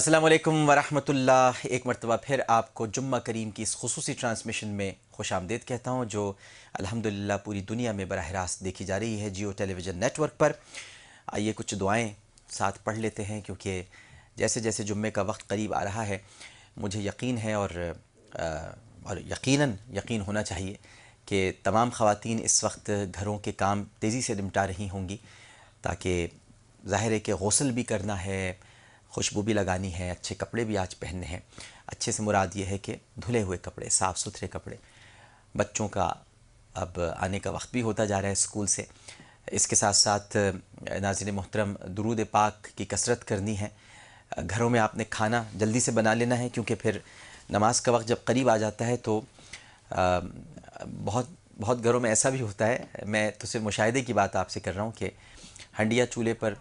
السلام علیکم ورحمۃ اللہ۔ ایک مرتبہ پھر آپ کو جمعہ کریم کی اس خصوصی ٹرانسمیشن میں خوش آمدید کہتا ہوں، جو الحمدللہ پوری دنیا میں براہ راست دیکھی جا رہی ہے جیو ٹیلی ویژن نیٹ ورک پر۔ آئیے کچھ دعائیں ساتھ پڑھ لیتے ہیں، کیونکہ جیسے جیسے جمعے کا وقت قریب آ رہا ہے مجھے یقین ہے اور یقین ہونا چاہیے کہ تمام خواتین اس وقت گھروں کے کام تیزی سے نمٹا رہی ہوں گی، تاکہ ظاہر ہے کہ غسل بھی کرنا ہے، خوشبو بھی لگانی ہے، اچھے کپڑے بھی آج پہننے ہیں۔ اچھے سے مراد یہ ہے کہ دھلے ہوئے کپڑے، صاف ستھرے کپڑے۔ بچوں کا اب آنے کا وقت بھی ہوتا جا رہا ہے اسکول سے۔ اس کے ساتھ ساتھ ناظرین محترم، درود پاک کی کثرت کرنی ہے۔ گھروں میں آپ نے کھانا جلدی سے بنا لینا ہے، کیونکہ پھر نماز کا وقت جب قریب آ جاتا ہے تو بہت گھروں میں ایسا بھی ہوتا ہے۔ میں تو صرف مشاہدے کی بات آپ سے کر رہا ہوں کہ ہنڈیا چولہے پر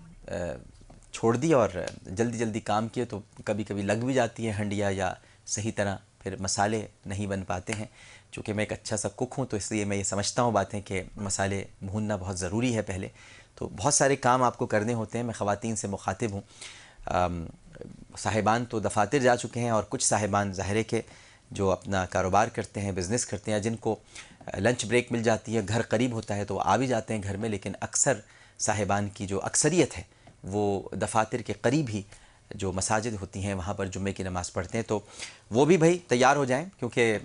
چھوڑ دی اور جلدی کام کیے تو کبھی کبھی لگ بھی جاتی ہے ہنڈیا، یا صحیح طرح پھر مسالے نہیں بن پاتے ہیں۔ چونکہ میں ایک اچھا سا کک ہوں تو اس لیے میں یہ سمجھتا ہوں باتیں کہ مسالے بھوننا بہت ضروری ہے پہلے۔ تو بہت سارے کام آپ کو کرنے ہوتے ہیں۔ میں خواتین سے مخاطب ہوں۔ صاحبان تو دفاتر جا چکے ہیں، اور کچھ صاحبان ظاہر ہے کہ جو اپنا کاروبار کرتے ہیں، بزنس کرتے ہیں، جن کو لنچ بریک مل جاتی ہے، گھر قریب ہوتا ہے تو وہ آ بھی جاتے ہیں گھر میں، لیکن اکثر صاحبان کی جو اکثریت ہے وہ دفاتر کے قریب ہی جو مساجد ہوتی ہیں وہاں پر جمعے کی نماز پڑھتے ہیں۔ تو وہ بھی بھائی تیار ہو جائیں، کیونکہ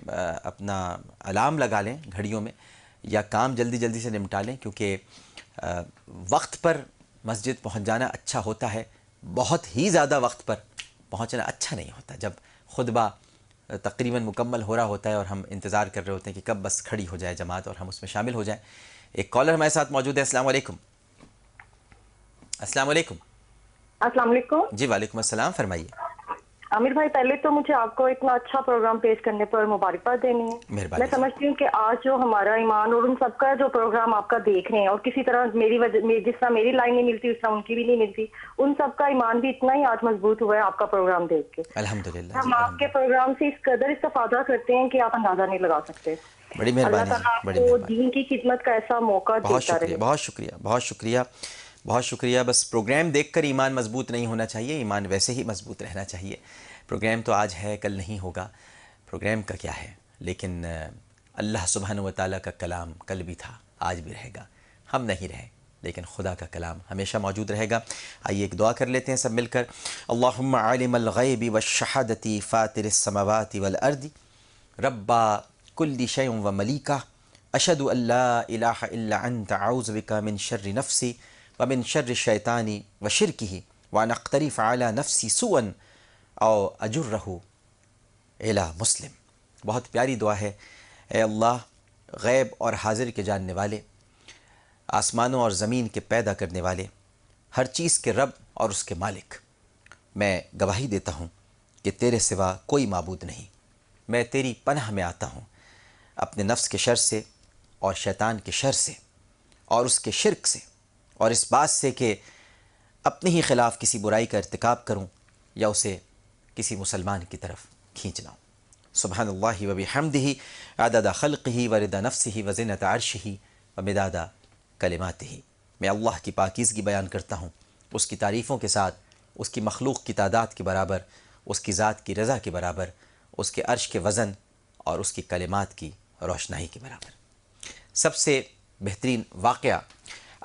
اپنا الارم لگا لیں گھڑیوں میں، یا کام جلدی سے نمٹا لیں، کیونکہ وقت پر مسجد پہنچ جانا اچھا ہوتا ہے، بہت ہی زیادہ وقت پر پہنچنا اچھا نہیں ہوتا۔ جب خطبہ تقریباً مکمل ہو رہا ہوتا ہے اور ہم انتظار کر رہے ہوتے ہیں کہ کب بس کھڑی ہو جائے جماعت اور ہم اس میں شامل ہو جائیں۔ ایک کالر ہمارے ساتھ موجود ہے۔ السلام علیکم۔ السلام علیکم۔ السلام علیکم۔ جی وعلیکم السلام، فرمائیے۔ عامر بھائی، پہلے تو مجھے آپ کو اتنا اچھا پروگرام پیش کرنے پر مبارکباد دینی ہے۔ مہربانی میں سمجھتی ہوں کہ آج جو ہمارا ایمان اور ان سب کا جو پروگرام آپ کا دیکھ رہے ہیں، اور کسی طرح جس طرح میری لائن نہیں ملتی اس طرح ان کی بھی نہیں ملتی، ان سب کا ایمان بھی اتنا ہی آج مضبوط ہوا ہے آپ کا پروگرام دیکھ کے۔ الحمدللہ ہم جی، آپ کے پروگرام سے اس قدر استفادہ کرتے ہیں کہ آپ اندازہ نہیں لگا سکتے۔ بڑی اللہ مہربانی جی، تعالیٰ آپ بڑی کو مہربانی۔ دین کی خدمت کا ایسا موقع بہت دیتا شکریہ، رہے۔ بہت شکریہ، بہت شکریہ، بہت شکریہ۔ بس پروگرام دیکھ کر ایمان مضبوط نہیں ہونا چاہیے، ایمان ویسے ہی مضبوط رہنا چاہیے۔ پروگرام تو آج ہے، کل نہیں ہوگا، پروگرام کا کیا ہے، لیکن اللہ سبحانہ و تعالیٰ کا کلام کل بھی تھا، آج بھی رہے گا۔ ہم نہیں رہے، لیکن خدا کا کلام ہمیشہ موجود رہے گا۔ آئیے ایک دعا کر لیتے ہیں سب مل کر۔ اللہم عالم الغیب والشہادۃ فاطر السماوات والارض رب کل شیء وملیکہ اشہد ان لا الہ الا انت اعوذ بک من شر نفسی ومن شر الشیطان وشرکہ وان اقترف علی نفسی سوءا او اجرہ الی مسلم۔ بہت پیاری دعا ہے۔ اے اللہ، غیب اور حاضر کے جاننے والے، آسمانوں اور زمین کے پیدا کرنے والے، ہر چیز کے رب اور اس کے مالک، میں گواہی دیتا ہوں کہ تیرے سوا کوئی معبود نہیں۔ میں تیری پناہ میں آتا ہوں اپنے نفس کے شر سے اور شیطان کے شر سے اور اس کے شرک سے، اور اس بات سے کہ اپنے ہی خلاف کسی برائی کا ارتکاب کروں یا اسے کسی مسلمان کی طرف کھینچ لاؤں۔ سبحان اللہ و بحمدہ عدد خلقہ ورضا نفسہ وزنۃ عرشہ ومداد کلماتہ۔ میں اللہ کی پاکیزگی بیان کرتا ہوں، اس کی تعریفوں کے ساتھ، اس کی مخلوق کی تعداد کے برابر، اس کی ذات کی رضا کے برابر، اس کے عرش کے وزن اور اس کی کلمات کی روشنائی کے برابر۔ سب سے بہترین واقعہ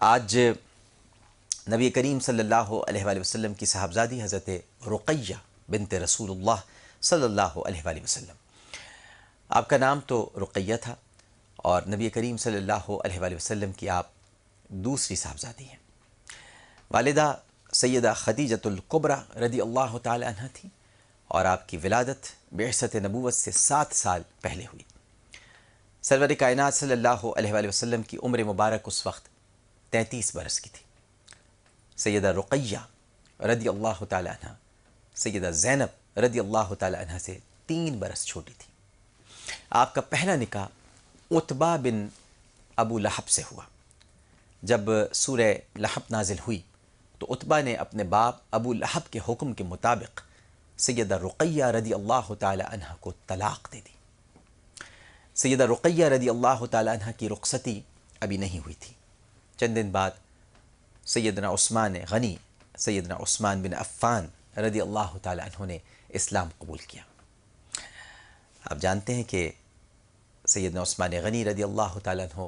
آج نبی کریم صلی اللہ علیہ وآلہ وسلم کی صاحبزادی حضرت رقیہ بنت رسول اللہ صلی اللہ علیہ وآلہ وسلم۔ آپ کا نام تو رقیہ تھا، اور نبی کریم صلی اللہ علیہ وآلہ وسلم کی آپ دوسری صاحبزادی ہیں۔ والدہ سیدہ خدیجۃ الکبریٰ رضی اللہ تعالی عنہ تھی، اور آپ کی ولادت بعثت نبوت سے 7 سال پہلے ہوئی۔ سرور کائنات صلی اللہ علیہ وآلہ وسلم کی عمر مبارک اس وقت 33 برس کی تھی۔ سیدہ رقیہ رضی اللہ تعالی عنہ سیدہ زینب رضی اللہ تعالی عنہ سے 3 برس چھوٹی تھی۔ آپ کا پہلا نکاح عتبہ بن ابو لہب سے ہوا۔ جب سورہ لہب نازل ہوئی تو عتبہ نے اپنے باپ ابو لہب کے حکم کے مطابق سیدہ رقیہ رضی اللہ تعالی عنہ کو طلاق دے دی۔ سیدہ رقیہ رضی اللہ تعالی عنہ کی رخصتی ابھی نہیں ہوئی تھی۔ چند دن بعد سیدنا عثمان غنی، سیدنا عثمان بن عفان رضی اللہ تعالی عنہ نے اسلام قبول کیا۔ آپ جانتے ہیں کہ سیدنا عثمان غنی رضی اللہ تعالی عنہ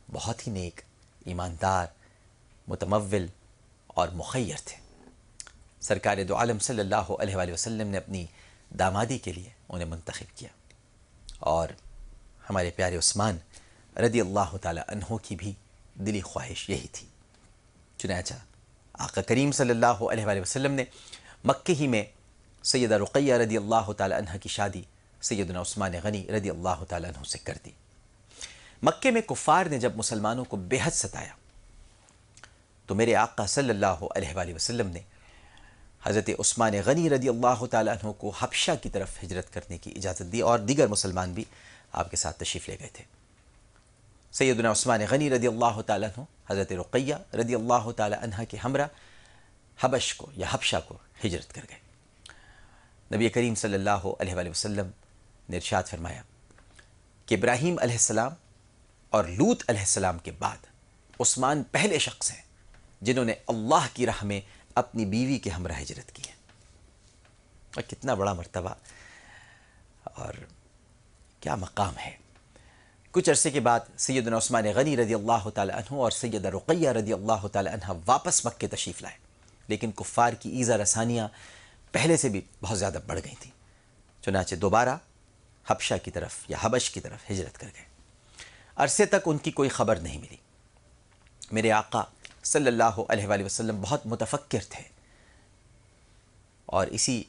بہت ہی نیک، ایماندار، متمول اور مخیر تھے۔ سرکار دو عالم صلی اللہ علیہ وآلہ وسلم نے اپنی دامادی کے لیے انہیں منتخب کیا، اور ہمارے پیارے عثمان رضی اللہ تعالی عنہ کی بھی دلی خواہش یہی تھی۔ چنانچہ آقا کریم صلی اللہ علیہ وآلہ وسلم نے مکہ ہی میں سیدہ رقیہ رضی اللہ تعالی عنہ کی شادی سیدنا عثمان غنی رضی اللہ تعالی عنہ سے کر دی۔ مکے میں کفار نے جب مسلمانوں کو بے حد ستایا تو میرے آقا صلی اللہ علیہ وآلہ وسلم نے حضرت عثمان غنی رضی اللہ تعالی عنہ کو حبشہ کی طرف ہجرت کرنے کی اجازت دی، اور دیگر مسلمان بھی آپ کے ساتھ تشریف لے گئے تھے۔ سیدنا عثمان غنی رضی اللہ تعالی عنہ حضرت رقیہ رضی اللہ تعالی عنہ کے ہمراہ حبش کو یا حبشہ کو ہجرت کر گئے۔ نبی کریم صلی اللہ علیہ وآلہ وسلم نے ارشاد فرمایا کہ ابراہیم علیہ السلام اور لوط علیہ السلام کے بعد عثمان پہلے شخص ہیں جنہوں نے اللہ کی راہ میں اپنی بیوی کے ہمراہ ہجرت کی ہے۔ اور کتنا بڑا مرتبہ اور کیا مقام ہے۔ کچھ عرصے کے بعد سیدنا عثمان غنی رضی اللہ تعالی عنہ اور سیدہ رقیہ رضی اللہ تعالی عنہ واپس مکہ تشریف لائے، لیکن کفار کی ایذا رسانیاں پہلے سے بھی بہت زیادہ بڑھ گئی تھیں، چنانچہ دوبارہ حبشہ کی طرف یا حبش کی طرف ہجرت کر گئے۔ عرصے تک ان کی کوئی خبر نہیں ملی۔ میرے آقا صلی اللہ علیہ وآلہ وسلم بہت متفکر تھے، اور اسی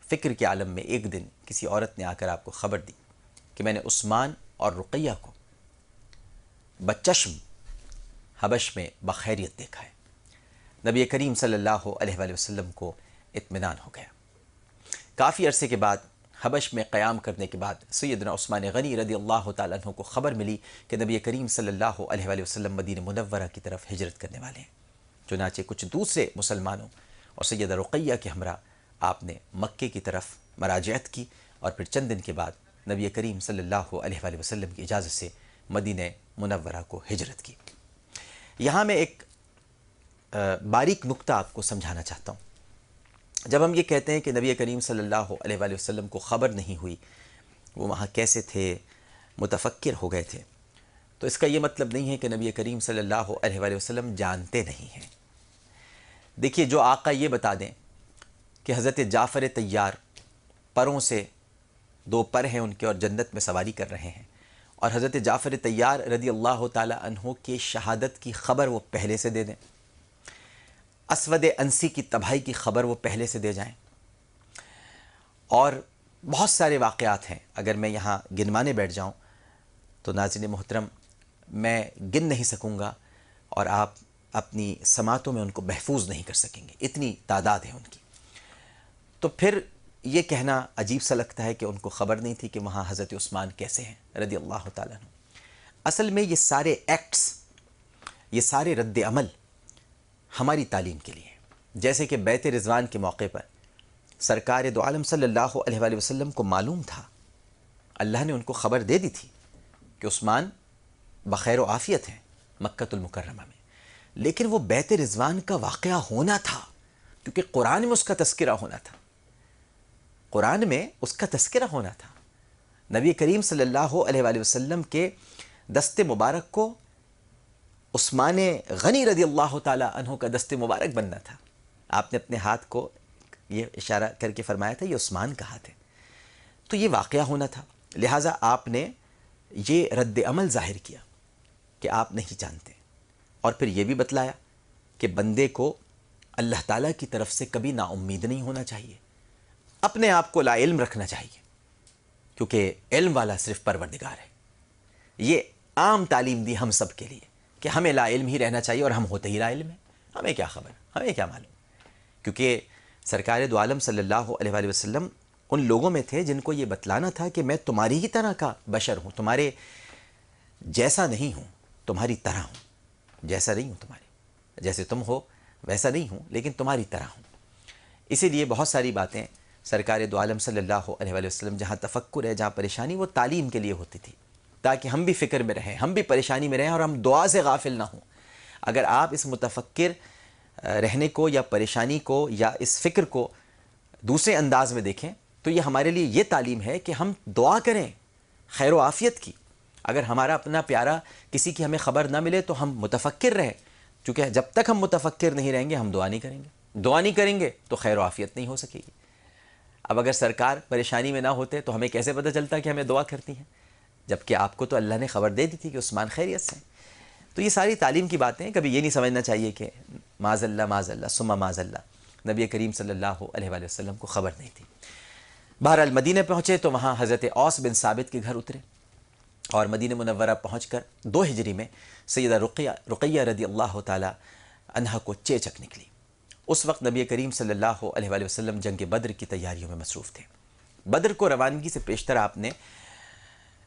فکر کے عالم میں ایک دن کسی عورت نے آ کر آپ کو خبر دی کہ میں نے عثمان اور رقیہ کو بچشم حبش میں بخیریت دیکھا ہے۔ نبی کریم صلی اللہ علیہ وآلہ وسلم کو اطمینان ہو گیا۔ کافی عرصے کے بعد حبش میں قیام کرنے کے بعد سیدنا عثمان غنی رضی اللہ تعالیٰ عنہ کو خبر ملی کہ نبی کریم صلی اللہ علیہ وآلہ وسلم مدینہ منورہ کی طرف ہجرت کرنے والے ہیں۔ چنانچہ کچھ دوسرے مسلمانوں اور سیدہ رقیہ کے ہمراہ آپ نے مکے کی طرف مراجعت کی، اور پھر چند دن کے بعد نبی کریم صلی اللہ علیہ وآلہ وسلم کی اجازت سے مدینہ منورہ کو ہجرت کی۔ یہاں میں ایک باریک نکتہ آپ کو سمجھانا چاہتا ہوں۔ جب ہم یہ کہتے ہیں کہ نبی کریم صلی اللہ علیہ وآلہ وسلم کو خبر نہیں ہوئی وہ وہاں کیسے تھے، متفکر ہو گئے تھے، تو اس کا یہ مطلب نہیں ہے کہ نبی کریم صلی اللہ علیہ وآلہ وسلم جانتے نہیں ہیں۔ دیکھیے، جو آقا یہ بتا دیں کہ حضرت جعفر طیار پروں سے دو پر ہیں ان کے اور جنت میں سواری کر رہے ہیں، اور حضرت جعفر طیار رضی اللہ تعالی عنہ کے شہادت کی خبر وہ پہلے سے دے دیں، اسود انسی کی تباہی کی خبر وہ پہلے سے دے جائیں، اور بہت سارے واقعات ہیں، اگر میں یہاں گنوانے بیٹھ جاؤں تو ناظرین محترم میں گن نہیں سکوں گا، اور آپ اپنی سماعتوں میں ان کو محفوظ نہیں کر سکیں گے، اتنی تعداد ہے ان کی۔ تو پھر یہ کہنا عجیب سا لگتا ہے کہ ان کو خبر نہیں تھی کہ وہاں حضرت عثمان کیسے ہیں رضی اللہ تعالیٰ عنہ۔ اصل میں یہ سارے ایکٹس، یہ سارے رد عمل ہماری تعلیم کے لیے، جیسے کہ بیت رضوان کے موقع پر سرکار دو عالم صلی اللہ علیہ وآلہ وسلم کو معلوم تھا، اللہ نے ان کو خبر دے دی تھی کہ عثمان بخیر و عافیت ہیں مکۃ المکرمہ میں، لیکن وہ بیت رضوان کا واقعہ ہونا تھا، کیونکہ قرآن میں اس کا تذکرہ ہونا تھا، قرآن میں اس کا تذکرہ ہونا تھا۔ نبی کریم صلی اللہ علیہ وآلہ وسلم کے دست مبارک کو عثمان غنی رضی اللہ تعالی عنہ کا دست مبارک بننا تھا۔ آپ نے اپنے ہاتھ کو یہ اشارہ کر کے فرمایا تھا یہ عثمان کا ہاتھ ہے، تو یہ واقعہ ہونا تھا، لہٰذا آپ نے یہ رد عمل ظاہر کیا کہ آپ نہیں جانتے، اور پھر یہ بھی بتلایا کہ بندے کو اللہ تعالیٰ کی طرف سے کبھی نا امید نہیں ہونا چاہیے، اپنے آپ کو لا علم رکھنا چاہیے، کیونکہ علم والا صرف پروردگار ہے۔ یہ عام تعلیم دی ہم سب کے لیے کہ ہمیں لا علم ہی رہنا چاہیے، اور ہم ہوتے ہی لا علم ہیں، ہمیں کیا خبر، ہمیں کیا معلوم، کیونکہ سرکار دو عالم صلی اللہ علیہ وآلہ وسلم ان لوگوں میں تھے جن کو یہ بتلانا تھا کہ میں تمہاری ہی طرح کا بشر ہوں، تمہارے جیسا نہیں ہوں، تمہاری طرح ہوں، جیسا نہیں ہوں تمہارے، جیسے تم ہو ویسا نہیں ہوں، لیکن تمہاری طرح ہوں۔ اسی لیے بہت ساری باتیں سرکار دو عالم صلی اللہ علیہ وآلہ وسلم جہاں تفکر ہے، جہاں پریشانی، وہ تعلیم کے لیے ہوتی تھی، تاکہ ہم بھی فکر میں رہیں، ہم بھی پریشانی میں رہیں، اور ہم دعا سے غافل نہ ہوں۔ اگر آپ اس متفکر رہنے کو یا پریشانی کو یا اس فکر کو دوسرے انداز میں دیکھیں تو یہ ہمارے لیے یہ تعلیم ہے کہ ہم دعا کریں خیر و عافیت کی. اگر ہمارا اپنا پیارا کسی کی ہمیں خبر نہ ملے تو ہم متفکر رہیں، چونکہ جب تک ہم متفکر نہیں رہیں گے ہم دعا نہیں کریں گے. دعا نہیں کریں گے تو خیر و عافیت نہیں ہو سکے گی. اب اگر سرکار پریشانی میں نہ ہوتے تو ہمیں کیسے پتہ چلتا کہ ہمیں دعا کرتی ہیں، جبکہ آپ کو تو اللہ نے خبر دے دی تھی کہ عثمان خیریت سے ہیں. تو یہ ساری تعلیم کی باتیں ہیں. کبھی یہ نہیں سمجھنا چاہیے کہ معاذ اللہ ثم معاذ اللہ نبی کریم صلی اللہ علیہ وآلہ وسلم کو خبر نہیں تھی. بہرحال مدینہ پہنچے تو وہاں حضرت اوس بن ثابت کے گھر اترے اور مدینہ منورہ پہنچ کر 2 ہجری میں سیدہ رقیہ رضی اللہ تعالی عنہا کو چیچک نکلی. اس وقت نبی کریم صلی اللہ علیہ وآلہ وسلم جنگ بدر کی تیاریوں میں مصروف تھے. بدر کو روانگی سے پیشتر آپ نے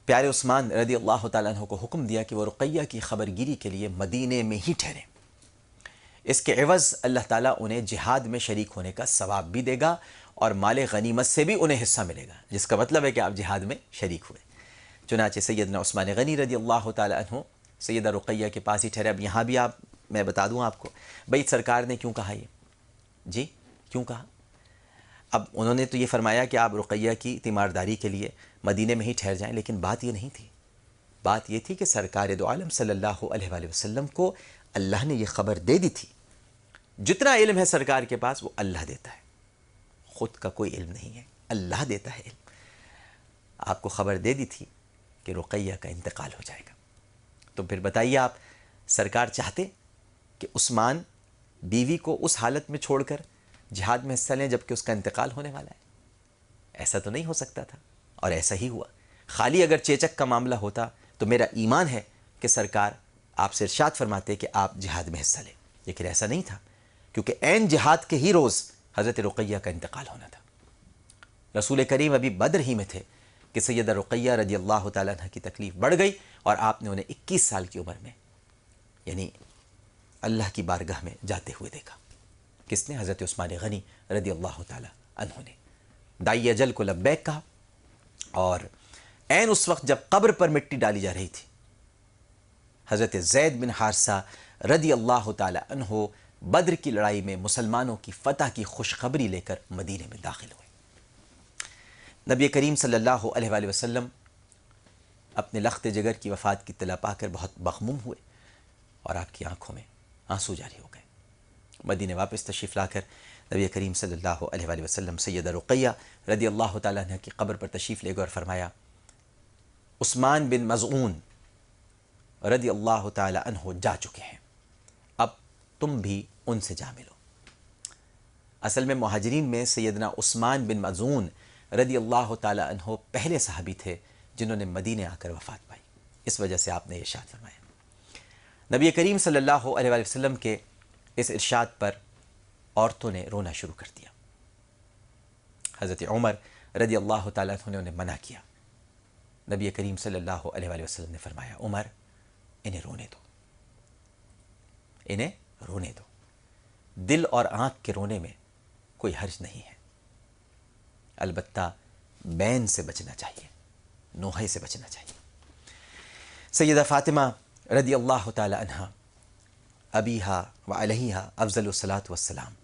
پیارے عثمان رضی اللہ تعالیٰ عنہ کو حکم دیا کہ وہ رقیہ کی خبرگیری کے لیے مدینے میں ہی ٹھہریں. اس کے عوض اللہ تعالیٰ انہیں جہاد میں شریک ہونے کا ثواب بھی دے گا اور مال غنیمت سے بھی انہیں حصہ ملے گا، جس کا مطلب ہے کہ آپ جہاد میں شریک ہوئے. چنانچہ سیدنا عثمان غنی رضی اللہ تعالیٰ عنہ سیدہ رقیہ کے پاس ہی ٹھہرے. اب یہاں بھی میں بتا دوں آپ کو بھائی سرکار نے کیوں کہا، یہ جی کیوں کہا؟ اب انہوں نے تو یہ فرمایا کہ آپ رقیہ کی تیمارداری کے لیے مدینے میں ہی ٹھہر جائیں، لیکن بات یہ نہیں تھی. بات یہ تھی کہ سرکار دو عالم صلی اللہ علیہ وآلہ وسلم کو اللہ نے یہ خبر دے دی تھی. جتنا علم ہے سرکار کے پاس وہ اللہ دیتا ہے، خود کا کوئی علم نہیں ہے، اللہ دیتا ہے علم. آپ کو خبر دے دی تھی کہ رقیہ کا انتقال ہو جائے گا. تو پھر بتائیے آپ سرکار چاہتے کہ عثمان بیوی کو اس حالت میں چھوڑ کر جہاد میں حصہ لیں جبکہ اس کا انتقال ہونے والا ہے؟ ایسا تو نہیں ہو سکتا تھا، اور ایسا ہی ہوا. خالی اگر چیچک کا معاملہ ہوتا تو میرا ایمان ہے کہ سرکار آپ سے ارشاد فرماتے کہ آپ جہاد میں حصہ لیں، لیکن ایسا نہیں تھا کیونکہ عین جہاد کے ہی روز حضرت رقیہ کا انتقال ہونا تھا. رسول کریم ابھی بدر ہی میں تھے کہ سیدہ رقیہ رضی اللہ تعالیٰ عنہ کی تکلیف بڑھ گئی اور آپ نے انہیں 21 سال کی عمر میں یعنی اللہ کی بارگاہ میں جاتے ہوئے دیکھا. کس نے؟ حضرت عثمان غنی رضی اللہ تعالیٰ عنہ نے. دائی اجل کو لبیک کہا، اور عین اس وقت جب قبر پر مٹی ڈالی جا رہی تھی حضرت زید بن حارثہ رضی اللہ تعالیٰ عنہ بدر کی لڑائی میں مسلمانوں کی فتح کی خوشخبری لے کر مدینے میں داخل ہوئے. نبی کریم صلی اللہ علیہ وآلہ وسلم اپنے لخت جگر کی وفات کی اطلاع پا کر بہت مغموم ہوئے اور آپ کی آنکھوں میں آنسو جاری ہو گئے. مدینے واپس تشریف لا کر نبی کریم صلی اللہ علیہ وآلہ وسلم سیدہ رقیہ رضی اللہ تعالیٰ عنہ کی قبر پر تشریف لے گئے اور فرمایا عثمان بن مظعون رضی اللہ تعالیٰ عنہ جا چکے ہیں، اب تم بھی ان سے جا ملو. اصل میں مہاجرین میں سیدنا عثمان بن مظعون رضی اللہ تعالیٰ عنہ پہلے صحابی تھے جنہوں نے مدینے آ کر وفات پائی. اس وجہ سے آپ نے ارشاد فرمایا. نبی کریم صلی اللہ علیہ وآلہ وسلم کے اس ارشاد پر عورتوں نے رونا شروع کر دیا. حضرت عمر رضی اللہ تعالیٰ عنہ نے انہیں منع کیا. نبی کریم صلی اللہ علیہ وآلہ وسلم نے فرمایا عمر انہیں رونے دو، انہیں رونے دو. دل اور آنکھ کے رونے میں کوئی حرج نہیں ہے، البتہ بین سے بچنا چاہیے، نوحے سے بچنا چاہیے. سیدہ فاطمہ رضی اللہ تعالی عنہا ابیہا و علیہا افضل الصلاۃ والسلام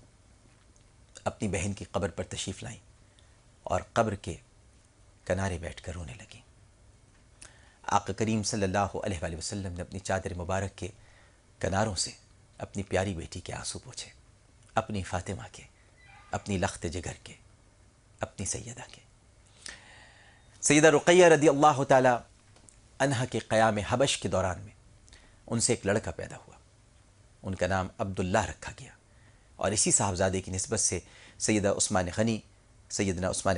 اپنی بہن کی قبر پر تشریف لائیں اور قبر کے کنارے بیٹھ کر رونے لگیں. آقا کریم صلی اللہ علیہ وآلہ وسلم نے اپنی چادر مبارک کے کناروں سے اپنی پیاری بیٹی کے آنسو پوچھے، اپنی فاطمہ کے، اپنی لخت جگر کے، اپنی سیدہ کے. سیدہ رقیہ رضی اللہ تعالی عنہا کے قیام حبش کے دوران میں ان سے ایک لڑکا پیدا ہوا. ان کا نام عبداللہ رکھا گیا اور اسی صاحبزادے کی نسبت سے سیدنا عثمان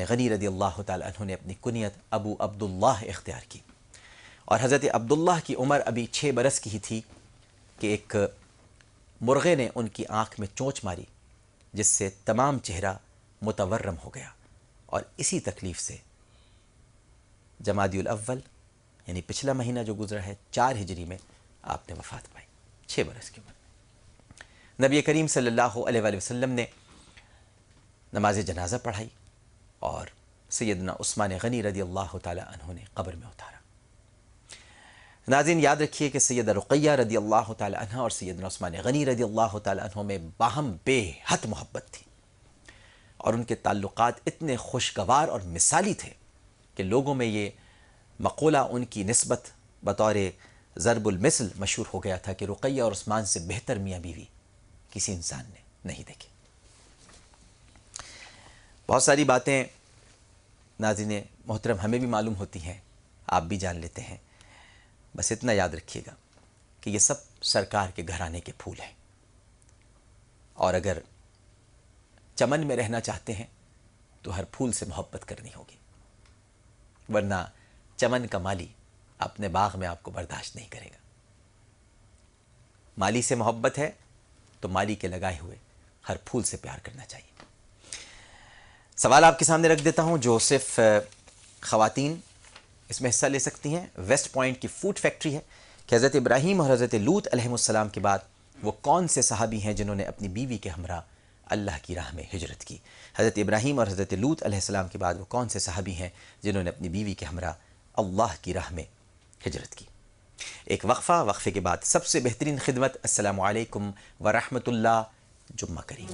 غنی رضی اللہ تعالی عنہ نے اپنی کنیت ابو عبداللہ اختیار کی. اور حضرت عبداللہ کی عمر ابھی 6 برس کی ہی تھی کہ ایک مرغے نے ان کی آنکھ میں چونچ ماری جس سے تمام چہرہ متورم ہو گیا، اور اسی تکلیف سے جمادی الاول یعنی پچھلا مہینہ جو گزرا ہے 4 ہجری میں آپ نے وفات پائی 6 برس کی عمر میں. نبی کریم صلی اللہ علیہ وآلہ وسلم نے نماز جنازہ پڑھائی اور سیدنا عثمان غنی رضی اللہ تعالی عنہ نے قبر میں اتارا. ناظرین یاد رکھیے کہ سیدہ رقیہ رضی اللہ تعالی عنہ اور سیدنا عثمان غنی رضی اللہ تعالی عنہ میں باہم بے حد محبت تھی، اور ان کے تعلقات اتنے خوشگوار اور مثالی تھے کہ لوگوں میں یہ مقولہ ان کی نسبت بطور ضرب المثل مشہور ہو گیا تھا کہ رقیہ اور عثمان سے بہتر میاں بیوی کسی انسان نے نہیں دیکھی۔ بہت ساری باتیں ناظرین محترم ہمیں بھی معلوم ہوتی ہیں، آپ بھی جان لیتے ہیں، بس اتنا یاد رکھیے گا کہ یہ سب سرکار کے گھرانے کے پھول ہیں، اور اگر چمن میں رہنا چاہتے ہیں تو ہر پھول سے محبت کرنی ہوگی، ورنہ چمن کا مالی اپنے باغ میں آپ کو برداشت نہیں کرے گا۔ مالی سے محبت ہے تو مالی کے لگائے ہوئے ہر پھول سے پیار کرنا چاہیے۔ سوال آپ کے سامنے رکھ دیتا ہوں جو صرف خواتین اس میں حصہ لے سکتی ہیں۔ ویسٹ پوائنٹ کی فوڈ فیکٹری ہے کہ حضرت ابراہیم اور حضرت لوط علیہ السلام کے بعد وہ کون سے صحابی ہیں جنہوں نے اپنی بیوی کے ہمراہ اللہ کی راہ میں ہجرت کی؟ حضرت ابراہیم اور حضرت لوط علیہ السلام کے بعد وہ کون سے صحابی ہیں جنہوں نے اپنی بیوی کے ہمراہ اللہ کی راہ میں ہجرت کی؟ ایک وقفہ، وقفے کے بعد سب سے بہترین خدمت۔ السلام علیکم ورحمۃ اللہ، جمعہ کریم۔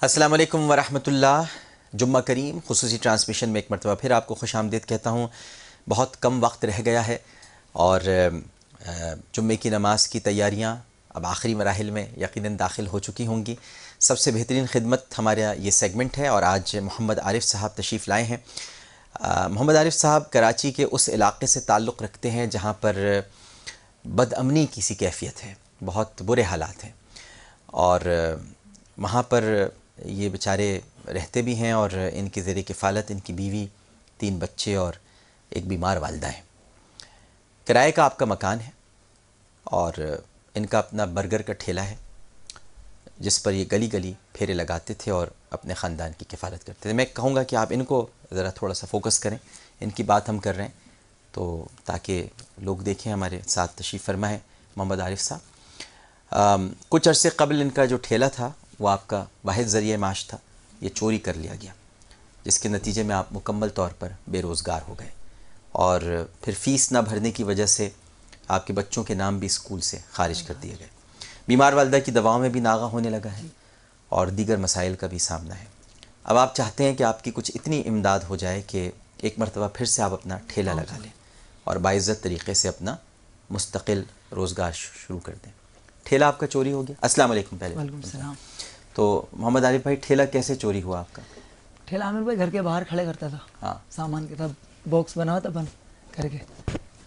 السلام علیکم ورحمۃ اللہ، جمعہ کریم خصوصی ٹرانسمیشن میں ایک مرتبہ پھر آپ کو خوش آمدید کہتا ہوں۔ بہت کم وقت رہ گیا ہے اور جمعے کی نماز کی تیاریاں اب آخری مراحل میں یقیناً داخل ہو چکی ہوں گی۔ سب سے بہترین خدمت ہمارا یہ سیگمنٹ ہے، اور آج محمد عارف صاحب تشریف لائے ہیں۔ محمد عارف صاحب کراچی کے اس علاقے سے تعلق رکھتے ہیں جہاں پر بد امنی کی سی کیفیت ہے، بہت برے حالات ہیں، اور وہاں پر یہ بیچارے رہتے بھی ہیں، اور ان کی زیر کفالت ان کی بیوی، 3 بچے اور ایک بیمار والدہ ہیں۔ کرائے کا آپ کا مکان ہے، اور ان کا اپنا برگر کا ٹھیلا ہے جس پر یہ گلی گلی پھیرے لگاتے تھے اور اپنے خاندان کی کفالت کرتے تھے۔ میں کہوں گا کہ آپ ان کو ذرا تھوڑا سا فوکس کریں، ان کی بات ہم کر رہے ہیں تو تاکہ لوگ دیکھیں۔ ہمارے ساتھ تشریف فرما ہے محمد عارف صاحب۔ کچھ عرصے قبل ان کا جو ٹھیلا تھا وہ آپ کا واحد ذریعہ معاش تھا، یہ چوری کر لیا گیا، جس کے نتیجے میں آپ مکمل طور پر بے روزگار ہو گئے، اور پھر فیس نہ بھرنے کی وجہ سے آپ کے بچوں کے نام بھی اسکول سے خارج کر دیے گئے۔ بیمار والدہ کی دواؤں میں بھی ناغہ ہونے لگا ہے، اور دیگر مسائل کا بھی سامنا ہے۔ اب آپ چاہتے ہیں کہ آپ کی کچھ اتنی امداد ہو جائے کہ ایک مرتبہ پھر سے آپ اپنا ٹھیلا لگا لیں اور باعزت طریقے سے اپنا مستقل روزگار شروع کر دیں۔ ٹھیلا آپ کا چوری ہو گیا؟ السلام علیکم۔ پہلے وعلیکم السلام۔ تو محمد عارف بھائی، ٹھیلا کیسے چوری ہوا آپ کا؟ ٹھیلا عامر بھائی گھر کے باہر کھڑے کرتا تھا، ہاں، سامان کے تھا، باکس بنا ہوا تھا بند کر کے،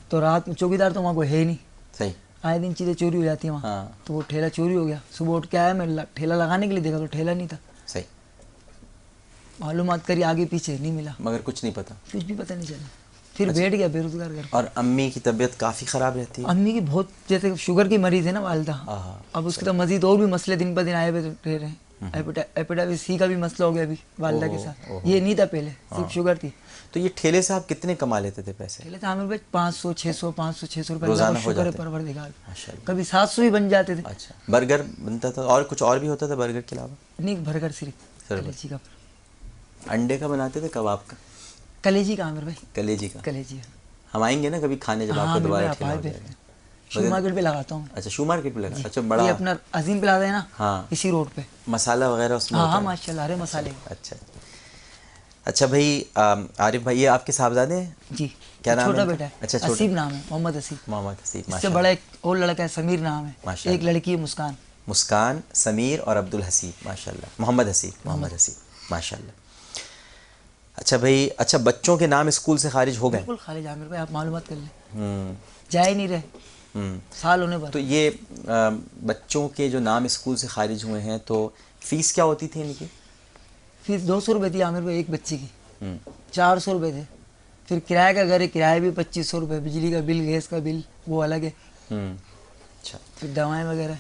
تو رات میں چوکیدار تو وہاں کوئی ہے ہی نہیں، صحیح، آئے دن چیزیں چوری ہو جاتی ہیں وہاں، تو وہ ٹھیلا چوری ہو گیا۔ صبح اٹھ کے آیا، میں ٹھیلا لگانے کے لیے دیکھا تو ٹھیلا نہیں تھا، صحیح، معلومات کری آگے پیچھے نہیں ملا، مگر کچھ نہیں پتا، کچھ بھی پتہ نہیں چلا، پھر بیٹھ گیا بے روزگار گھر۔ اور امی کی طبیعت کافی خراب رہتی ہے؟ امی کی بہت، جیسے شوگر کی مریض ہے نا والدہ، اب اس کے تو مزید اور بھی مسئلے دن بہ دن آئے ہوئے رہ رہے ہیں، ہیپیٹائٹس سی کا بھی مسئلہ ہو گیا ابھی والدہ کے ساتھ، یہ نہیں تھا پہلے، صرف شوگر تھی۔ تو یہ ٹھیلے سے آپ کتنے کما لیتے تھے پیسے؟ ٹھیلے سے عامر بھائی 500 600 روپے روزانہ ہو شکر ہے جاتے؟ پروردگار، ماشاءاللہ۔ کبھی 700 بھی بن جاتے تھے۔ اچھا، برگر بنتا تھا اور کچھ اور بھی ہوتا تھا برگر کے علاوہ؟ نہیں، برگر صرف کلیجی کا، انڈے کا بناتے تھے، کباب کا؟ کلیجی کا عامر بھائی، کلیجی کا؟ کلیجی۔ ہم آئیں گے نا کبھی کھانے جب آپ کو دوبارہ ٹھیلا ہو جائے گا۔ شو مارکیٹ پہ لگاتا ہوں۔ اچھا، شو مارکیٹ پہ لگا؟ اچھا، بڑا یہ اپنا عظیم پلازا ہے نا، ہاں، اسی روڈ پہ، مسالہ وغیرہ اس میں؟ ہاں ماشاء اللہ، ارے مسالے۔ اچھا اچھا بھائی، عارف بھائی، یہ آپ کے صاحبزادے ہیں؟ جی، کیا نام ہے؟ چھوٹا بیٹا ہے، اچھا، حسیب نام ہے، محمد حسیب۔ محمد حسیب، اس سے بڑا ایک اور لڑکا ہے، سمیر نام ہے، ایک لڑکی ہے مسکان۔ مسکان، سمیر اور عبد الحسیب، ماشاء اللہ۔ محمد حسیب، محمد حسیب، ماشاء اللہ۔ اچھا بھائی، اچھا بچوں کے نام اسکول سے خارج ہو گئے؟ بالکل خارج عامر بھائی، آپ معلومات کر لیں، جا ہی نہیں رہے سال ہونے پر۔ تو یہ بچوں کے جو نام اسکول سے خارج ہوئے ہیں تو فیس کیا ہوتی تھی ان کی؟ فیس 200 روپے تھی عامر بھائی ایک بچے کی، 400 روپے تھے، پھر کرایہ کا گھر ہے، کرایہ بھی 2500 روپے، بجلی کا بل، گیس کا بل وہ الگ ہے، اچھا، پھر دوائیں وغیرہ۔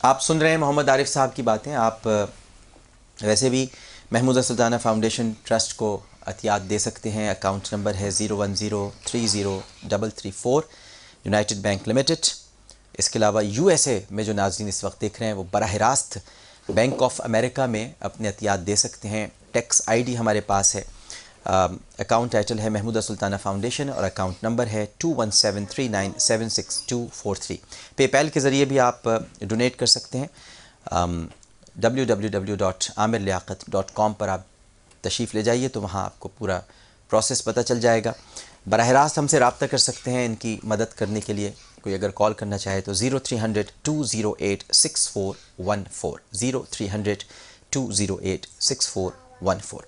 آپ سن رہے ہیں محمد عارف صاحب کی باتیں۔ آپ ویسے بھی محمودہ سلطانہ فاؤنڈیشن ٹرسٹ کو عطیات دے سکتے ہیں۔ اکاؤنٹ نمبر ہے 01030334، یونائٹڈ بینک لمیٹڈ۔ اس کے علاوہ USA میں جو ناظرین اس وقت دیکھ رہے ہیں وہ براہ راست بینک آف امریکہ میں اپنے عطیات دے سکتے ہیں. ٹیکس آئی ڈی ہمارے پاس ہے. اکاؤنٹ ٹائٹل ہے محمودہ سلطانہ فاؤنڈیشن اور اکاؤنٹ نمبر ہے 2173976243. پے پیل کے ذریعے بھی آپ ڈونیٹ کر سکتے ہیں. www.amirliaqat.com پر آپ تشریف لے جائیے تو وہاں آپ کو پورا پروسیس پتہ چل جائے گا. براہ راست ہم سے رابطہ کر سکتے ہیں ان کی مدد کرنے کے لیے. کوئی اگر کال کرنا چاہے تو 0300-208-6414 0300-208-6414.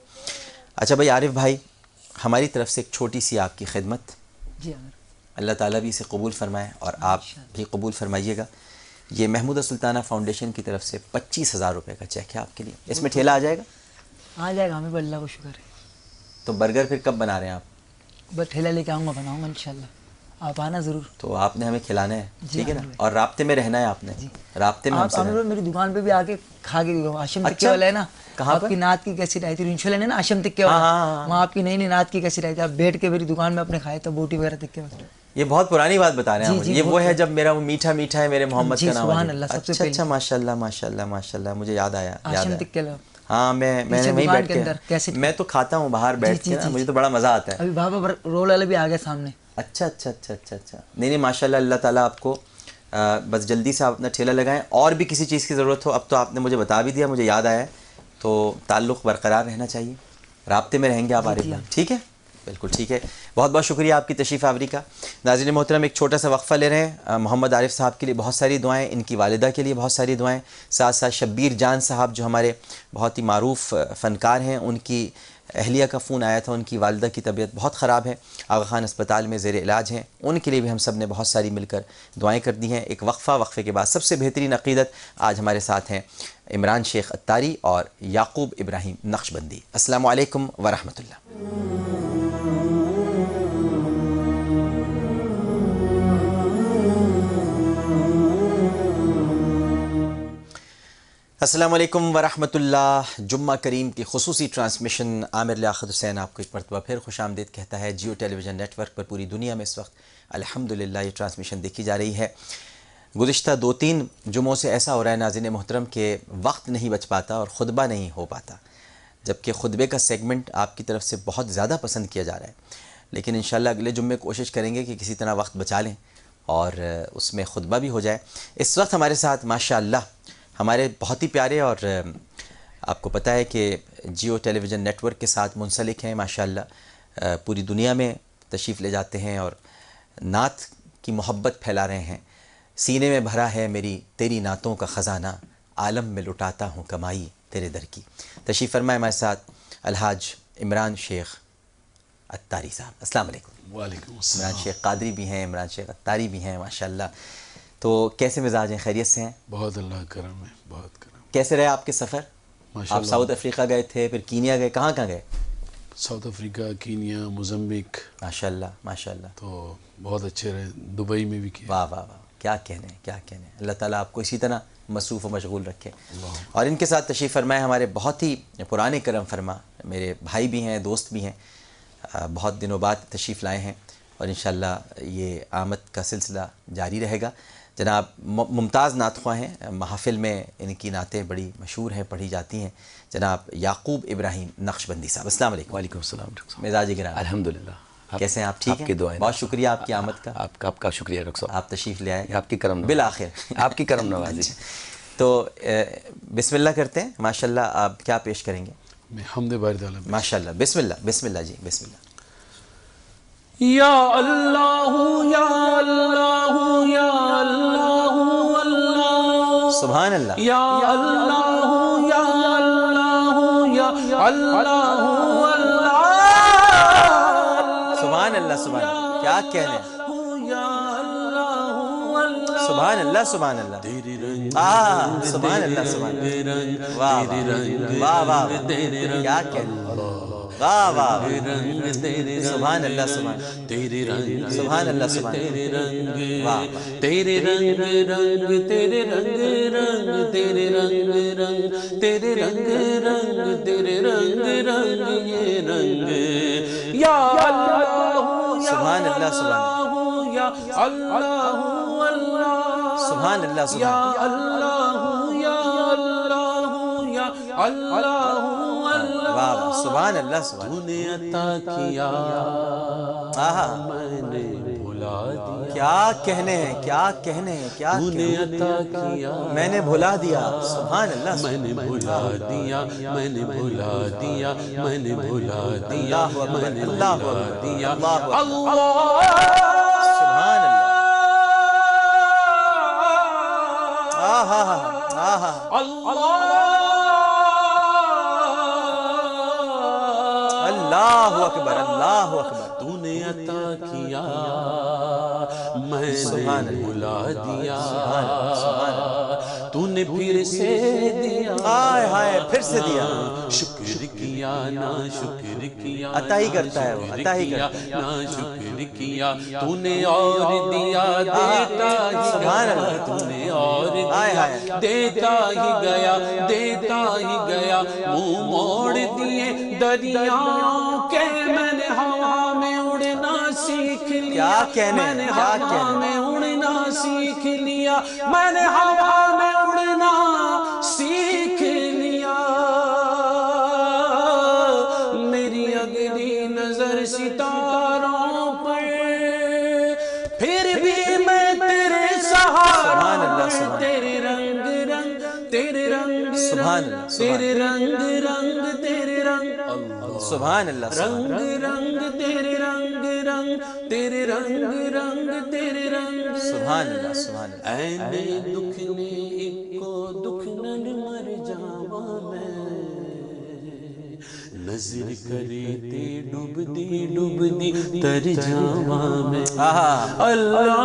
اچھا بھائی عارف بھائی، ہماری طرف سے ایک چھوٹی سی آپ کی خدمت. جی امیر. اللہ تعالیٰ بھی اسے قبول فرمائے اور آپ بھی قبول فرمائیے گا. یہ محمودہ سلطانہ فاؤنڈیشن کی طرف سے 25,000 روپے کا چیک ہے آپ کے لیے. اس میں ٹھیلا آ جائے گا؟ آ جائے گا ہمیں، اللہ کو شکر ہے. تو برگر پھر کب بنا رہے ہیں آپ؟ بس ٹھیلا لے کے آؤں گا، بناؤں گا انشاءاللہ. آپ آنا ضرور. تو آپ نے ہمیں کھلانا ہے، ٹھیک ہے نا، اور رابطے میں رہنا ہے. آپ نے رابطے میں ہم سے آپ میری دکان پہ بھی آ کے کھا کے گئے. آشم تکے والا ہے نا، کہاں آپ کی نعت کی کیسٹ آئی تھی انشاءاللہ نا، آشم تکے والا، وہاں آپ کی نئی نئی نعت کی کیسٹ آئی تھی. آپ بیٹھ کے میری دکان میں اپنے کھائے تھے بوٹی وغیرہ تکے وغیرہ. یہ بہت پرانی بات بتا رہے ہیں مجھے. یہ وہ ہے جب میرا وہ میٹھا میٹھا ہے میرے محمد کا نام. سبحان اللہ. سب سے پہلے اچھا ماشاء اللہ ماشاء اللہ ماشاء اللہ، مجھے یاد آیا. آشم تکے والا. ہاں میں نے وہیں بیٹھ کے، میں تو کھاتا ہوں باہر بیٹھ کے، مجھے تو بڑا مزہ آتا ہے. ابھی بابا رول والے بھی آ گئے سامنے. اچھا اچھا اچھا اچھا اچھا. نہیں ماشاء اللہ، اللہ تعالیٰ آپ کو بس جلدی سے آپ اپنا ٹھیلا لگائیں. اور بھی کسی چیز کی ضرورت ہو، اب تو آپ نے مجھے بتا بھی دیا، مجھے یاد آیا ہے. تو تعلق برقرار رہنا چاہیے، رابطے میں رہیں گے آپ عارف بھائی. ٹھیک ہے، بالکل ٹھیک ہے. بہت بہت شکریہ آپ کی تشریف آوری کا. ناظرین محترم، ایک چھوٹا سا وقفہ لے رہے ہیں. محمد عارف صاحب کے لیے بہت ساری دعائیں، ان کی والدہ کے لیے بہت ساری دعائیں، ساتھ ساتھ شبیر جان صاحب جو ہمارے بہت ہی معروف فنکار ہیں، ان کی اہلیہ کا فون آیا تھا. ان کی والدہ کی طبیعت بہت خراب ہے، آغا خان اسپتال میں زیر علاج ہیں. ان کے لیے بھی ہم سب نے بہت ساری مل کر دعائیں کر دی ہیں. ایک وقفے کے بعد سب سے بہترین عقیدت آج ہمارے ساتھ ہیں عمران شیخ اتاری اور یعقوب ابراہیم نقشبندی. السلام علیکم ورحمۃ اللہ. السلام علیکم ورحمۃ اللہ. جمعہ کریم کی خصوصی ٹرانسمیشن عامر لیاقت حسین آپ کو ایک مرتبہ پھر خوش آمدید کہتا ہے. جیو ٹیلی ویژن نیٹ ورک پر پوری دنیا میں اس وقت الحمدللہ یہ ٹرانسمیشن دیکھی جا رہی ہے. گزشتہ 2-3 جمعوں سے ایسا ہو رہا ہے ناظرین محترم کہ وقت نہیں بچ پاتا اور خطبہ نہیں ہو پاتا، جبکہ خطبے کا سیگمنٹ آپ کی طرف سے بہت زیادہ پسند کیا جا رہا ہے. لیکن انشاءاللہ اگلے جمعے کوشش کریں گے کہ کسی طرح وقت بچا لیں اور اس میں خطبہ بھی ہو جائے. اس وقت ہمارے ساتھ ماشاءاللہ ہمارے بہت ہی پیارے، اور آپ کو پتہ ہے کہ جیو ٹیلی ویژن نیٹ ورک کے ساتھ منسلک ہیں ماشاءاللہ، پوری دنیا میں تشریف لے جاتے ہیں اور نعت کی محبت پھیلا رہے ہیں. سینے میں بھرا ہے میری تیری نعتوں کا خزانہ، عالم میں لٹاتا ہوں کمائی تیرے در کی. تشریف فرمائے ہمارے ساتھ الحاج عمران شیخ اتاری صاحب. السلام علیکم. وعلیکم السلام. عمران شیخ قادری بھی ہیں، عمران شیخ اتاری بھی ہیں ماشاءاللہ. تو کیسے مزاج ہیں؟ خیریت سے ہیں؟ بہت اللہ کرم ہے، بہت کرم. کیسے رہے آپ کے سفر؟ آپ ساؤتھ افریقہ گئے تھے، پھر کینیا گئے، کہاں گئے؟ South Africa, Kenya, Mozambique. ماشاءاللہ ماشاءاللہ. تو بہت اچھے رہے. دبئی میں بھی کیا. واہ واہ واہ، کیا کہنے کیا کہنے. اللہ تعالیٰ آپ کو اسی طرح مصروف و مشغول رکھے. اور ان کے ساتھ تشریف فرمائے ہمارے بہت ہی پرانے کرم فرما میرے بھائی بھی ہیں، دوست بھی ہیں، بہت دنوں بعد تشریف لائے ہیں اور انشاءاللہ یہ آمد کا سلسلہ جاری رہے گا. جناب ممتاز نعت خواں ہیں، محافل میں ان کی نعتیں بڑی مشہور ہیں، پڑھی جاتی ہیں، جناب یعقوب ابراہیم نقشبندی صاحب. السلام علیکم. وعلیکم السلام. مزاج گرامی. الحمدللہ. کیسے ہیں آپ؟ ٹھیک ہیں؟ آپ کی دعائیں. بہت شکریہ آپ کی آمد کا. آپ کا شکریہ ڈاکٹر صاحب. آپ تشریف لے آئے. آپ کی کرم نوازی. بالآخر آپ کی کرم نوازی. تو بسم اللہ کرتے ہیں. ماشاءاللہ آپ کیا پیش کریں گے؟ میں حمد باری تعالیٰ. ماشاءاللہ. بسم اللہ بسم اللہ جی بسم اللہ. یا اللہ یا اللہ یا اللہ اللہ. سبحان اللہ. یا اللہ یا اللہ یا اللہ اللہ. سبحان اللہ سبحان اللہ. کیا کہنے. سبحان اللہ سبحان اللہ. سبحان اللہ سبحان اللہ. واہ واہ واہ واہ. کیا کہنے. واہ واہ. سبحان اللہ سبحان اللہ. سبحان اللہ سبحان اللہ. واہ. تیرے رنگ رنگ تیرے رنگ رنگ تیرے رنگ رنگ تیرے رنگ رنگ تیرے رنگ رنگ یہ رنگ. یا اللہ سبحان اللہ سبحان اللہ. یا اللہ اللہ. سبحان اللہ سبحان یا اللہ یا اللہ سبحان اللہ سبحان تو نے عطا کیا آہا میں نے بھلا دیا کیا کہنے ہیں کیا کہنے ہیں کیا تو نے عطا کیا میں نے بھلا دیا سبحان اللہ میں نے بھلا دیا میں نے بھلا دیا میں نے بھلا دیا اللہ اکبر میں نے اللہ بھلا اکبر دیا اللہ اکبر اللہ سبحان اللہ آہا آہا اللہ اکبر اللہ اکبر تو نے عطا کیا میں نے بھلا دیا تو نے پھر سے دیا ہائے ہائے پھر سے دیا شکر کیا نا شکر کیا عطا ہی کرتا ہے وہ عطا ہی کرتا ہے نا شکر کیا تو نے اور دیا دیتا ہی سبحان گیا اللہ تو نے اور ہائے دیا ہائے دیتا ہی گیا دیتا ہی گیا منہ موڑ دیے دریاؤں کے میں نے ہوا میں اڑنا سیکھ لیا کیا کہنے میں نے کیا ہوا کہنے میں اڑنا سیکھ لیا میں نے ہوا میں اڑنا سیکھ لیا میری اگلی نظر ستاروں پر پھر بھی میں تیرے سبحان اللہ، سہارا سبحان تیرے رنگ رنگ تیرے رنگ سبحان اللہ، تیرے رنگ رنگ تیرے رنگ اللہ سبحان اللہ سبحان رنگ رنگ تیرے رنگ رنگ تیرے رنگ رنگ تیرے رنگ سبحان اللہ سبحان اللہ اینے دکھ نے ایک کو دکھ نل مر جاواں میں نظر کرے تے ڈوب دی تر جاواں میں آہا اللہ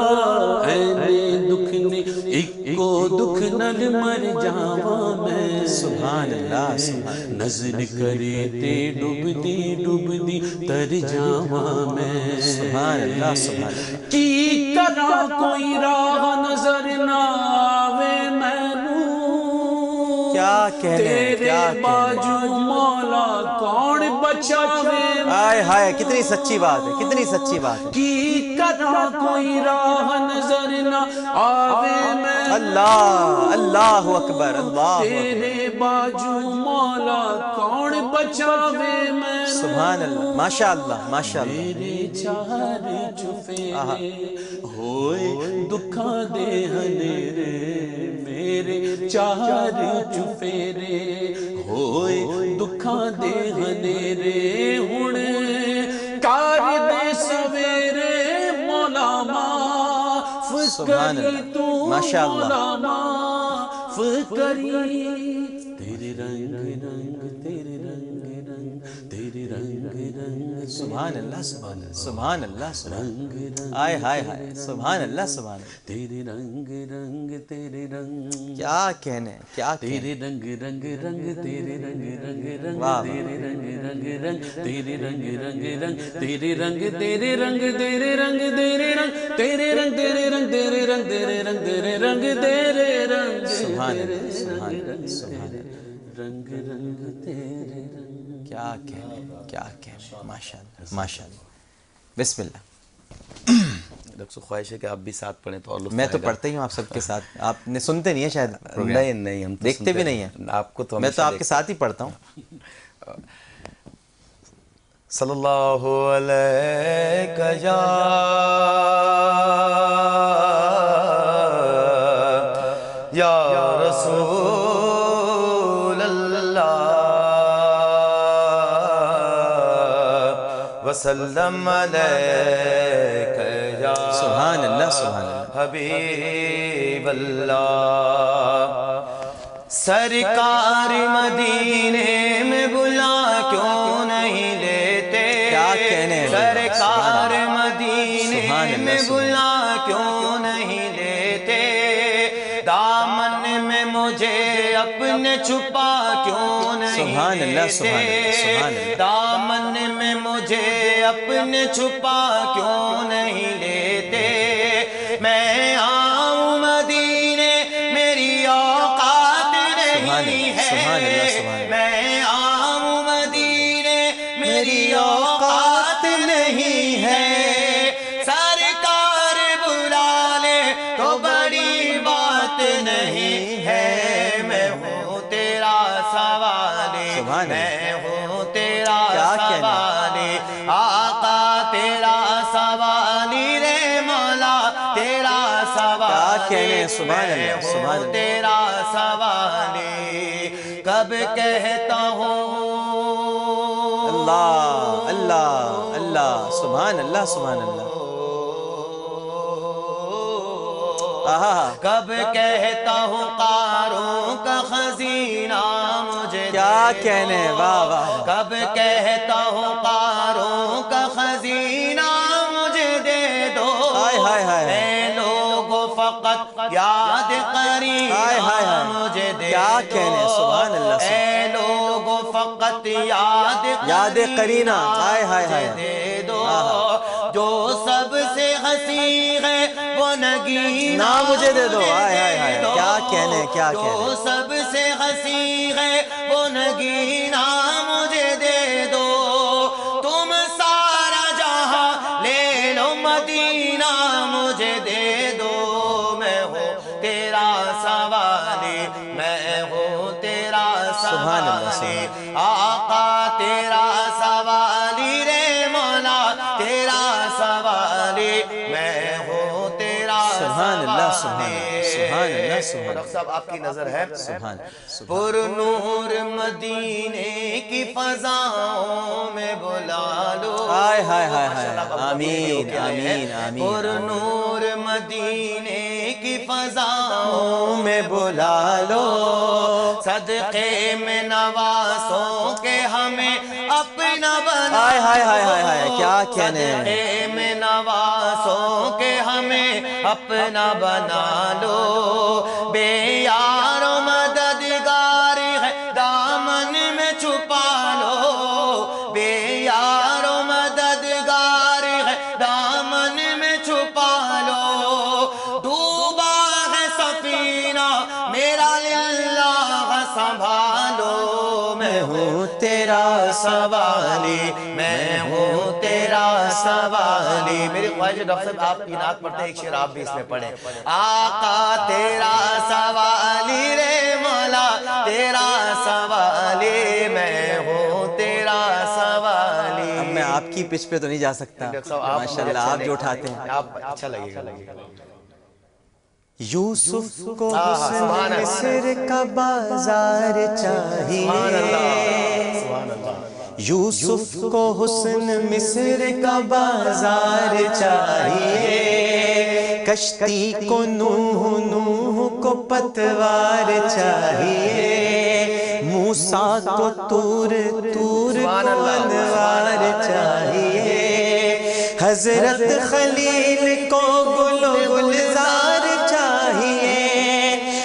اینے دکھ نے ایک کو دکھ نل مر جاواں میں سبحان اللہ سبحان نظر کرے تے ڈوب دی تر جاواں میں سبحان اللہ سبحان اللہ کی کرا کوئی راہ نظر نہ آوے مینوں کیا کہنے تیرے کیا کہنے باجو مولا کون بچاوے ہائے ہائے کتنی سچی بات ہے کتنی سچی بات ہے کی کرا کوئی راہ نظر نہ آوے مینوں اللہ اللہ اکبر اللہ اکبر تیرے باجو مولا کون بچاوے مینوں سبحان اللہ ماشاء اللہ ماشاء اللہ میرے چار چفیرے ہوئے دکھاں دے ہنیرے میرے چار چفیرے ہوئے دکھاں دے ہنیرے ہن کار دے سویرے مولا معاف سبحان کری اللہ تو ماشاء اللہ مولا معاف کری تیرے رنگ رنگ تیرے رنگ رنگ تیرے رنگ رنگ سبحان اللہ سبحان اللہ سبحان اللہ سبحان ہائے ہائے ہائے سبحان اللہ سبحان اللہ تیرے رنگ رنگ تیرے رنگ کیا کہنے کیا کہنے تیرے رنگ رنگ رنگ تیرے رنگ رنگ رنگ واہ تیرے رنگ رنگ رنگ تیرے رنگ رنگ رنگ تیرے رنگ تیرے رنگ تیرے رنگ تیرے رنگ تیرے رنگ تیرے رنگ تیرے رنگ تیرے رنگ تیرے رنگ تیرے رنگ سبحان اللہ سبحان اللہ سبحان اللہ رنگ رنگ تیرے رنگ کیا کہنے کیا کہنے ماشاء اللہ ماشاء اللہ بسم اللہ ڈاکٹر صاحب خواہش ہے کہ آپ بھی ساتھ پڑھیں تو اور لطف میں تو آئے گا۔ پڑھتا ہی ہوں آپ سب کے ساتھ آپ نے سنتے نہیں ہیں شاید پروگرام نہیں نہیں ہم تو دیکھتے سنتے بھی نہیں ہیں آپ کو تو میں تو ہمیشہ آپ کے ساتھ ہی پڑھتا ہوں صلی اللہ علیہ یا رسول اللہ وسلم علیک یا سبحان اللہ سبحان اللہ حبیب اللہ سرکار مدینے میں بلا کیوں نہیں لیتے کیا کہنے ہیں سرکار مدینے سبحان اللہ میں بلا کیوں نہیں لیتے دامن میں مجھے اپنے چھپا کیوں نہیں سبحان اللہ سبحان اللہ سبحان اللہ دامن میں مجھے اپنے چھپا کیوں نہیں لیتے میں آؤں مدینے میری اوقات نہیں ہے میں آؤں مدینے میری اوقات نہیں ہے سرکار بلا لے تو بڑی بات نہیں ہے میں ہوں تیرا سوال میں ہوں تیرا سوالی رے مولا تیرا سوالی، کیا کہنے، سبحان اللہ، سبحان اللہ، تیرا سوالی کب کہتا ہوں اللہ اللہ اللہ، سبحان اللہ سبحان اللہ، کب کہتا ہوں قارون کا خزینہ مجھے کیا کہنے، واہ واہ، کب کہتا ہوں قارون کا خزینہ مجھے دے دو، ہائے ہائے ہائے، اے لوگو فقط یاد قرینا مجھے دے دو، کیا کہنے، سبحان اللہ، اے لوگو فقط یاد قرینا، ہائے ہائے ہائے، دے دو، جو سب سے حسین ہے وہ نگینہ مجھے دے دو، ہائے ہائے ہائے، کیا کہنے، کیا کہنے، جو سب سے حسین ہے وہ نگینہ مجھے دے دو، تم سارا جہاں لے لو مدینہ مجھے دے دو، میں ہوں تیرا سوالی، میں ہوں تیرا سبحان اللہ، سوالی، آقا تیرا سوالی رے مولا تیرا سوالی، میں ہوں تیرا سبحان اللہ، سبحان اللہ، سبحان اللہ، سبحان ڈاکٹر صاحب آپ کی نظر ہے سبحان پر نور مدینے کی فضاؤں میں بلا لو، ہائے ہائے ہائے ہائے، آمین آمین آمین، پر نور مدینے کی فضاؤں میں بلا لو، صدقے میں نوازوں کے ہمیں اپنا بنا، ہائے ہائے ہائے ہائے ہائے، کیا کہنے، صدقے میں نوازوں کے ہمیں اپنا بنا لو، بے یار و مددگار ہے دامن میں چھپا لو، بے یار و مددگار ہے دامن میں چھپا لو، ڈوبا ہے سفینہ میرا للہ سنبھالو، میں ہوں تیرا سوالی، میں ہوں تیرا سوالی، میری خواہش ڈاکٹر صاحب آپ کی نعت پڑھتے ہیں، ایک شعر آپ بھی اس میں پڑھیں، آقا تیرا سوالی رے مولا تیرا سوالی، میں ہوں تیرا سوالی۔ اب میں آپ کی پچ پہ تو نہیں جا سکتا، ماشاءاللہ آپ جو اٹھاتے ہیں، آپ اچھا لگے گا، یوسف کو حسن مصر کا بازار چاہیے، یوسف کو حسن مصر کا بازار چاہیے، کشتی کو نوح، نوح کو پتوار چاہیے، موسیٰ کو طور، طور کو انوار چاہیے، حضرت خلیل کو گل و گلزار چاہیے،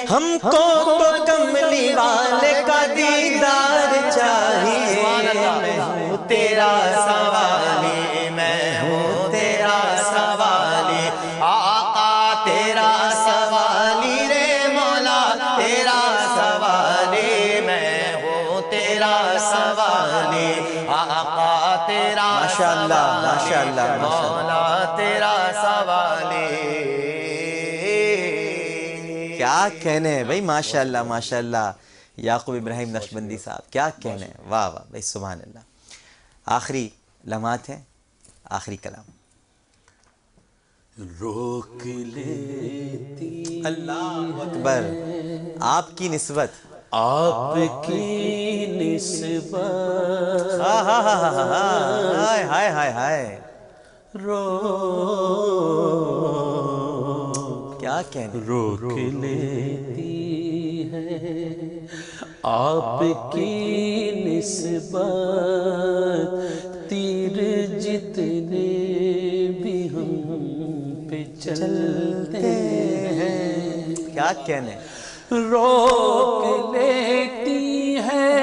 ہم کو تو کملی والے کا دیدار چاہیے، میں ہوں تیرا سوالی، میں ہوں تیرا سوالی، آقا تیرا سوالی رے مولا تیرا سوالی، میں ہوں تیرا سوالی، آقا تیرا ماشاءاللہ ماشاءاللہ مولا تیرا سوالی، کیا کہنے ہیں بھائی، ماشاءاللہ ماشاءاللہ، یعقوب ابراہیم نقشبندی صاحب کیا کہنے ہیں، واہ واہ بھائی، سبحان اللہ۔ آخری لمحات ہیں، آخری کلام، روک لیتی اللہ اکبر، آپ کی نسبت، آپ کی نسبت، ہائے ہائے ہائے ہائے، کیا کہنے، روک لیتی ہے آپ کی نسبت، تیر جتنے بھی ہم پہ چلتے ہیں، کیا کہنے، روک لیتی ہے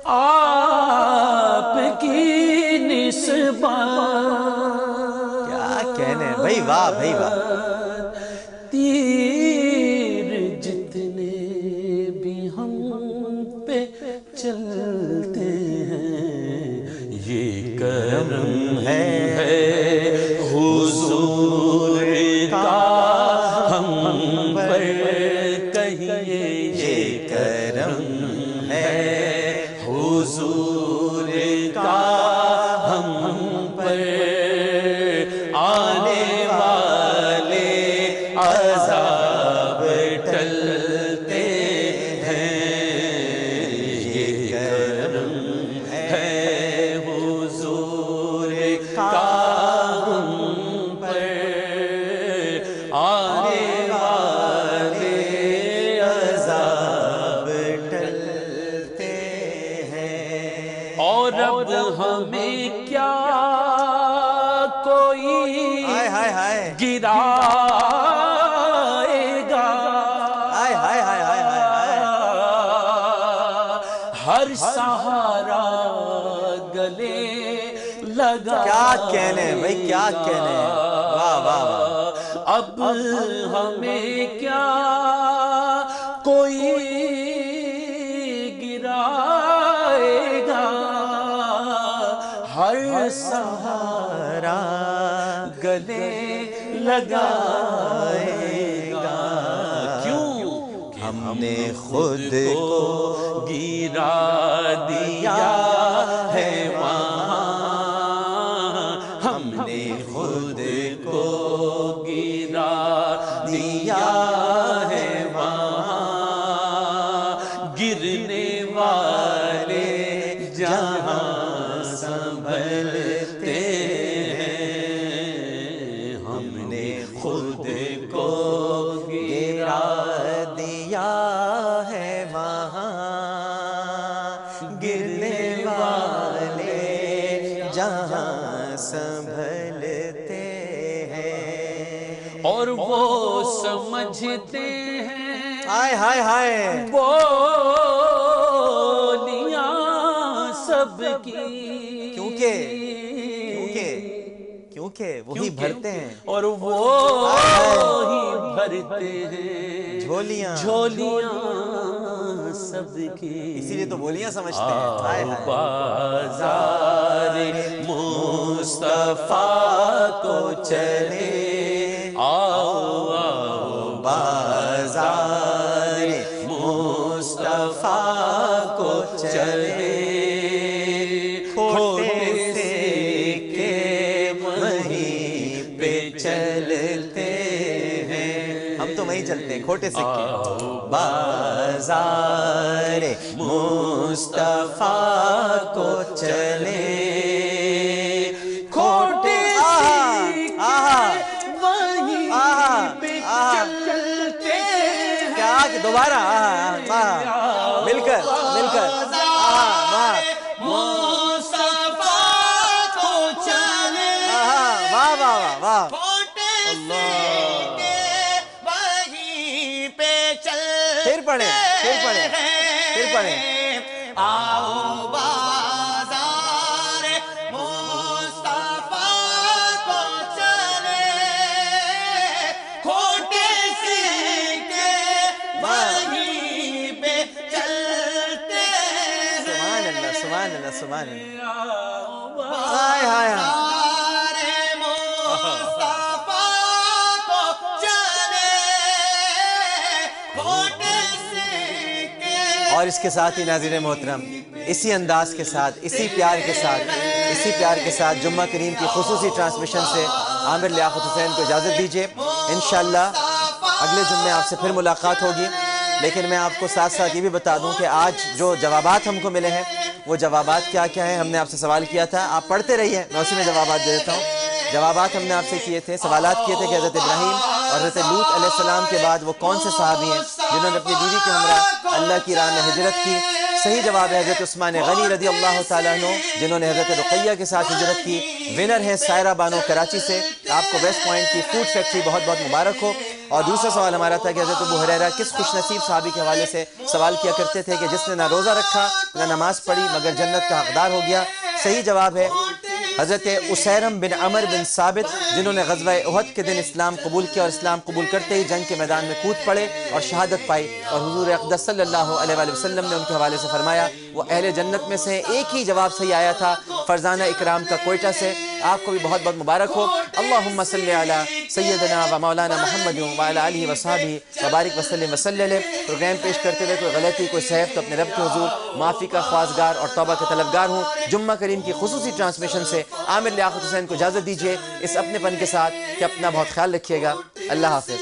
آپ کی نسبت، کیا کہنے بھائی، واہ بھائی واہ، تیر جتنے بھی ہم پہ چلتے ہیں، یہ کرم ہے حضور کا ہم پر، کہیے یہ کرم ہے حضور کا ہم پر، اور ہمیں کیا کوئی گرائے گا، ہر سہارا گلے لگا. کیا کہنے بھائی، کیا کہنے، واہ واہ واہ. اب ہمیں کیا کوئی گرائے گا، ہر سہارا گلے لگائے گا. کیوں؟ ہم نے خود کو گرا دیا ہے وہاں، ہم نے خود کو گرا دیا ہے وہاں، گرنے والے جہاں سنبھلتے ہیں، ہم نے خود کو گرا دیا ہے وہاں، گرنے والے جہاں سنبھلتے ہیں. اور وہ سمجھتے ہیں ہائے ہائے ہائے، بولیاں سب کی، کیونکہ وہی بھرتے ہیں، اور وہ ہی بھرتے ہیں جھولیاں سب کی. اسی لیے تو بولیاں سمجھتے ہیں. ہائے ہائے. بازار مصطفیٰ کو چلے، آؤ آؤ بازار مصطفیٰ کو چلے، کھوٹے سے کے وہیں پہ چلتے ہیں. ہم تو وہیں چلتے ہیں، کھوٹے سکے. بازار مصطفیٰ کو چلے، کھوٹے سکے وہیں پہ چلتے ہیں. کیا دوبارہ مل کر مصطفیٰ کو چلے، واہ واہ واہ واہ. پھر پڑھیں. آؤ بازار مصطفیٰ کو چلے، کھوٹے سکے وہیں پہ چلتے ہیں. سبحان اللہ سبحان اللہ سبحان اللہ. ہائے ہائے ہائے. اور اس کے ساتھ ہی ناظرین محترم، اسی انداز کے ساتھ، اسی پیار کے ساتھ جمعہ کریم کی خصوصی ٹرانسمیشن سے عامر لیاقت حسین کو اجازت دیجیے. انشاءاللہ اگلے جمعے آپ سے پھر ملاقات ہوگی. لیکن میں آپ کو ساتھ ساتھ یہ بھی بتا دوں کہ آج جو جوابات ہم کو ملے ہیں وہ جوابات کیا کیا ہیں. ہم نے آپ سے سوال کیا تھا، آپ پڑھتے رہیے، میں اسی میں جوابات دے دیتا ہوں. جوابات ہم نے آپ سے کیے تھے، سوالات کیے تھے کہ حضرت ابراہیم اور حضرت لوط علیہ السلام کے بعد وہ کون سے صحابی ہیں جنہوں نے اپنی بیوی کے ہمراہ اللہ کی راہ میں ہجرت کی. صحیح جواب ہے حضرت عثمان غنی رضی اللہ تعالیٰ عنہ جنہوں نے حضرت رقیہ کے ساتھ ہجرت کی. ونر ہیں سائرہ بانو کراچی سے. آپ کو ویسٹ پوائنٹ کی فوڈ فیکٹری بہت بہت مبارک ہو. اور دوسرا سوال ہمارا تھا کہ حضرت ابو ہریرہ کس خوش نصیب صحابی کے حوالے سے سوال کیا کرتے تھے کہ جس نے نہ روزہ رکھا نہ نماز پڑھی مگر جنت کا حقدار ہو گیا. صحیح جواب ہے حضرت اسیرم بن عمر بن ثابت جنہوں نے غزوہ احد کے دن اسلام قبول کیا اور اسلام قبول کرتے ہی جنگ کے میدان میں کود پڑے اور شہادت پائی. اور حضور اقدس صلی اللہ علیہ وآلہ وسلم نے ان کے حوالے سے فرمایا وہ اہل جنت میں سے. ایک ہی جواب صحیح آیا تھا فرزانہ اکرام کا کوئٹہ سے. آپ کو بھی بہت بہت مبارک ہو. اللہم صلی علی سیدنا و مولانا محمد وعلی آلہ وصحبہ وبارک وسلم وسلم. پروگرام پیش کرتے ہوئے کوئی غلطی کوئی سہو تو اپنے رب کے حضور معافی کا خواستگار اور توبہ کا طلبگار ہوں. جمعہ کریم کی خصوصی ٹرانسمیشن سے عامر لیاقت حسین کو اجازت دیجیے اس اپنے پن کے ساتھ کہ اپنا بہت خیال رکھیے گا. اللہ حافظ.